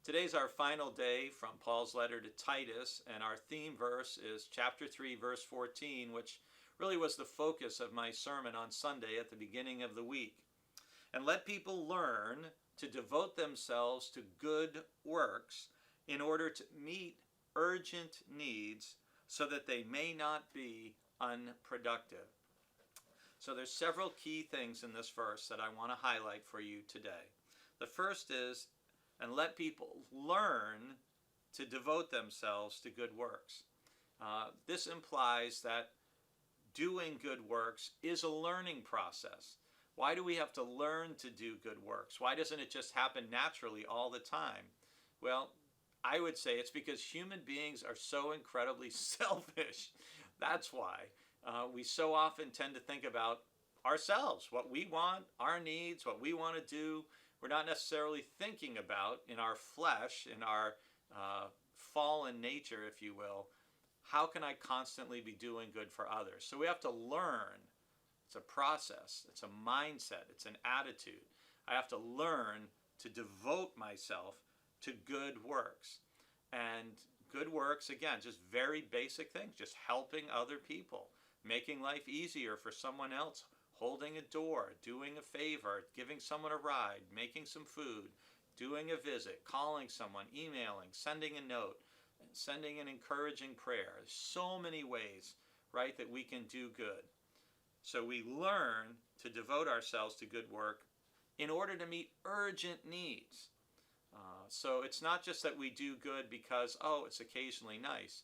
Today's our final day from Paul's letter to Titus, and our theme verse is chapter 3, verse 14, which really was the focus of my sermon on Sunday at the beginning of the week. And let people learn to devote themselves to good works in order to meet urgent needs so that they may not be unproductive. So there's several key things in this verse that I want to highlight for you today. The first is, and let people learn to devote themselves to good works. This implies that doing good works is a learning process. Why do we have to learn to do good works? Why doesn't it just happen naturally all the time? Well, I would say it's because human beings are so incredibly selfish. That's why. We so often tend to think about ourselves, what we want, our needs, what we want to do. We're not necessarily thinking about in our flesh, in our fallen nature, if you will, how can I constantly be doing good for others? So we have to learn. It's a process. It's a mindset. It's an attitude. I have to learn to devote myself to good works. And good works, again, just very basic things, just helping other people, making life easier for someone else, holding a door, doing a favor, giving someone a ride, making some food, doing a visit, calling someone, emailing, sending a note, sending an encouraging prayer. There's so many ways, right, that we can do good. So we learn to devote ourselves to good work in order to meet urgent needs. So it's not just that we do good because, it's occasionally nice.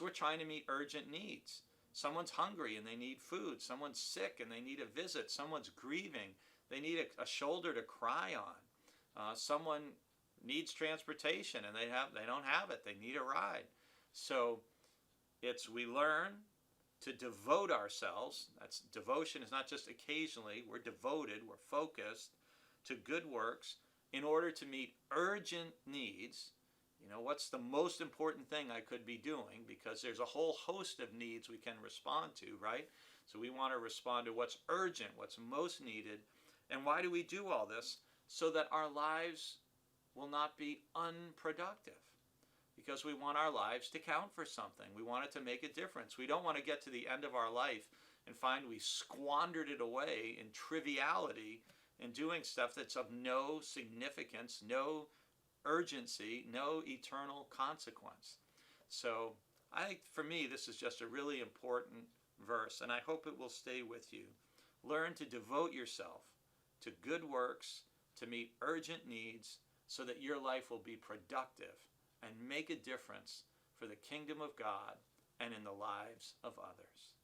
We're trying to meet urgent needs. Someone's hungry and they need food. Someone's sick and they need a visit. Someone's grieving. They need a shoulder to cry on. Someone needs transportation and they don't have it. They need a ride. So we learn to devote ourselves. That's devotion is not just occasionally. We're devoted. We're focused to good works in order to meet urgent needs. What's the most important thing I could be doing? Because there's a whole host of needs we can respond to, right? So we want to respond to what's urgent, what's most needed. And why do we do all this? So that our lives will not be unproductive. Because we want our lives to count for something. We want it to make a difference. We don't want to get to the end of our life and find we squandered it away in triviality and doing stuff that's of no significance, no urgency, no eternal consequence. So I think for me this is just a really important verse, and I hope it will stay with you. Learn to devote yourself to good works to meet urgent needs so that your life will be productive and make a difference for the kingdom of God and in the lives of others.